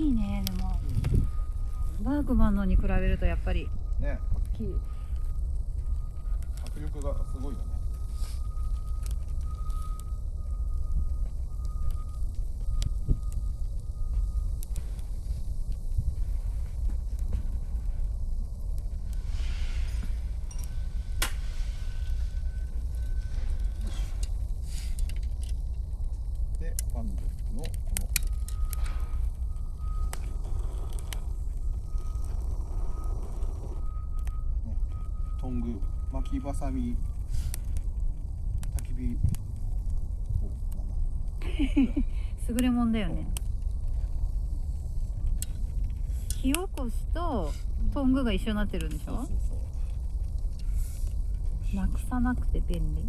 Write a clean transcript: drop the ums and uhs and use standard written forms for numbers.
きいね。でもバークマンのに比べるとやっぱりね、大きい。迫力がすごいよね。で、ファンドのこのトング、巻きばさみ、焚き火、優れもんだよね。火起こしとトングが一緒になってるんでしょ。そうそうそう。なくさなくて便利。